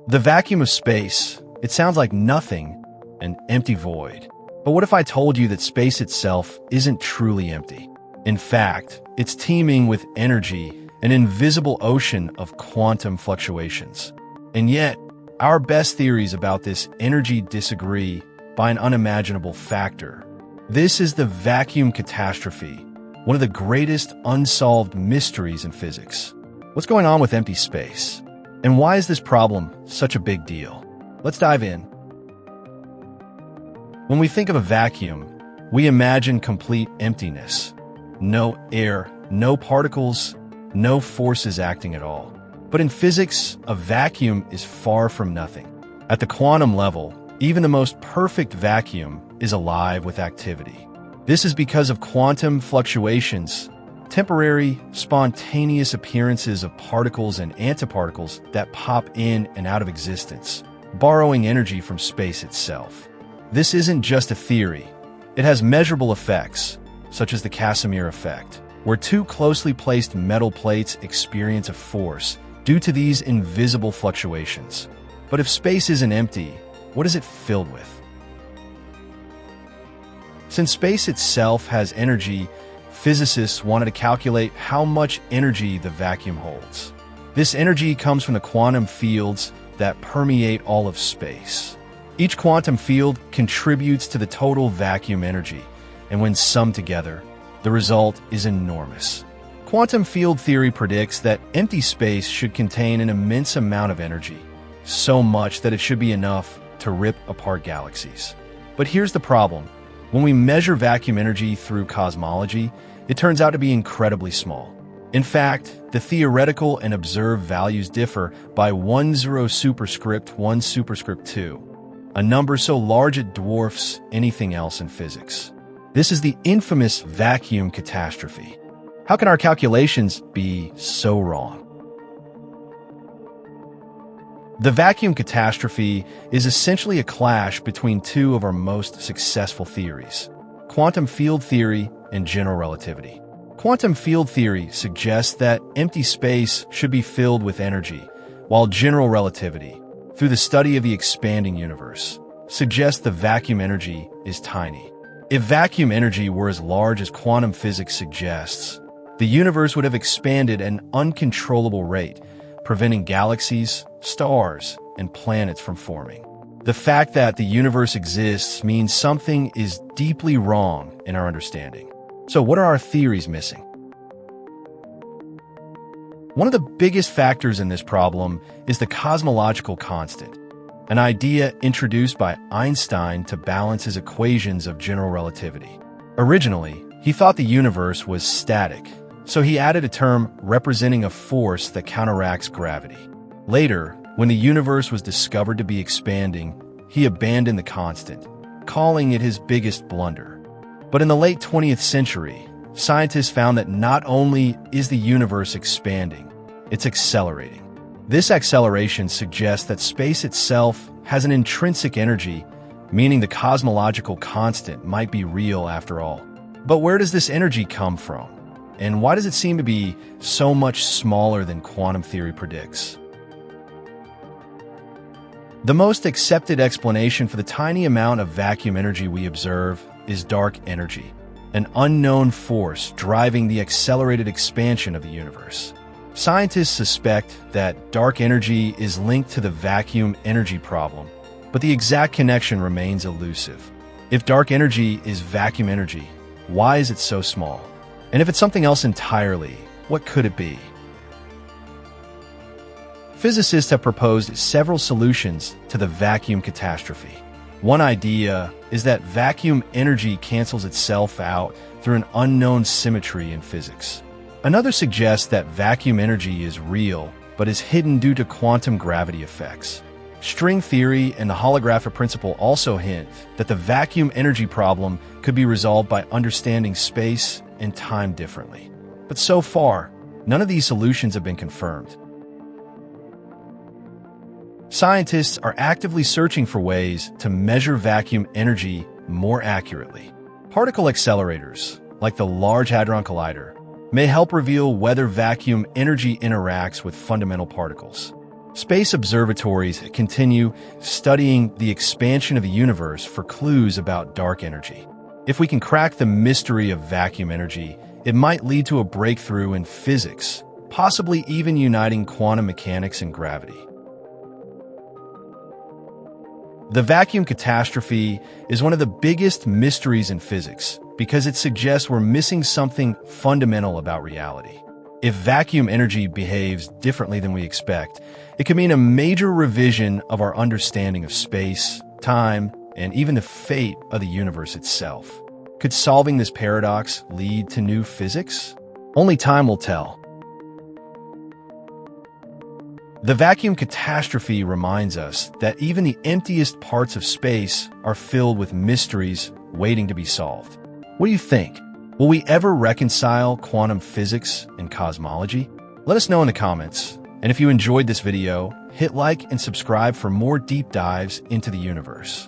The vacuum of space, it sounds like nothing, an empty void. But what if I told you that space itself isn't truly empty? In fact, it's teeming with energy, an invisible ocean of quantum fluctuations. And yet, our best theories about this energy disagree by an unimaginable factor. This is the vacuum catastrophe, one of the greatest unsolved mysteries in physics. What's going on with empty space? And why is this problem such a big deal? Let's dive in. When we think of a vacuum, we imagine complete emptiness. No air, no particles, no forces acting at all. But in physics, a vacuum is far from nothing. At the quantum level, even the most perfect vacuum is alive with activity. This is because of quantum fluctuations, temporary, spontaneous appearances of particles and antiparticles that pop in and out of existence, borrowing energy from space itself. This isn't just a theory. It has measurable effects, such as the Casimir effect, where two closely placed metal plates experience a force due to these invisible fluctuations. But if space isn't empty, what is it filled with? Since space itself has energy, physicists wanted to calculate how much energy the vacuum holds. This energy comes from the quantum fields that permeate all of space. Each quantum field contributes to the total vacuum energy, and when summed together, the result is enormous. Quantum field theory predicts that empty space should contain an immense amount of energy, so much that it should be enough to rip apart galaxies. But here's the problem. When we measure vacuum energy through cosmology, it turns out to be incredibly small. In fact, the theoretical and observed values differ by 10 superscript 1 superscript 2, a number so large it dwarfs anything else in physics. This is the infamous vacuum catastrophe. How can our calculations be so wrong? The vacuum catastrophe is essentially a clash between two of our most successful theories, quantum field theory and general relativity. Quantum field theory suggests that empty space should be filled with energy, while general relativity, through the study of the expanding universe, suggests the vacuum energy is tiny. If vacuum energy were as large as quantum physics suggests, the universe would have expanded at an uncontrollable rate, preventing galaxies, stars, and planets from forming. The fact that the universe exists means something is deeply wrong in our understanding. So what are our theories missing? One of the biggest factors in this problem is the cosmological constant, an idea introduced by Einstein to balance his equations of general relativity. Originally, he thought the universe was static, so he added a term representing a force that counteracts gravity. Later, when the universe was discovered to be expanding, he abandoned the constant, calling it his biggest blunder. But in the late 20th century, scientists found that not only is the universe expanding, it's accelerating. This acceleration suggests that space itself has an intrinsic energy, meaning the cosmological constant might be real after all. But where does this energy come from? And why does it seem to be so much smaller than quantum theory predicts? The most accepted explanation for the tiny amount of vacuum energy we observe is dark energy, an unknown force driving the accelerated expansion of the universe. Scientists suspect that dark energy is linked to the vacuum energy problem, but the exact connection remains elusive. If dark energy is vacuum energy, why is it so small? And if it's something else entirely, what could it be? Physicists have proposed several solutions to the vacuum catastrophe. One idea is that vacuum energy cancels itself out through an unknown symmetry in physics. Another suggests that vacuum energy is real, but is hidden due to quantum gravity effects. String theory and the holographic principle also hint that the vacuum energy problem could be resolved by understanding space and time differently. But so far, none of these solutions have been confirmed. Scientists are actively searching for ways to measure vacuum energy more accurately. Particle accelerators, like the Large Hadron Collider, may help reveal whether vacuum energy interacts with fundamental particles. Space observatories continue studying the expansion of the universe for clues about dark energy. If we can crack the mystery of vacuum energy, it might lead to a breakthrough in physics, possibly even uniting quantum mechanics and gravity. The vacuum catastrophe is one of the biggest mysteries in physics because it suggests we're missing something fundamental about reality. If vacuum energy behaves differently than we expect, it could mean a major revision of our understanding of space, time, and even the fate of the universe itself. Could solving this paradox lead to new physics? Only time will tell. The vacuum catastrophe reminds us that even the emptiest parts of space are filled with mysteries waiting to be solved. What do you think? Will we ever reconcile quantum physics and cosmology? Let us know in the comments. And if you enjoyed this video, hit like and subscribe for more deep dives into the universe.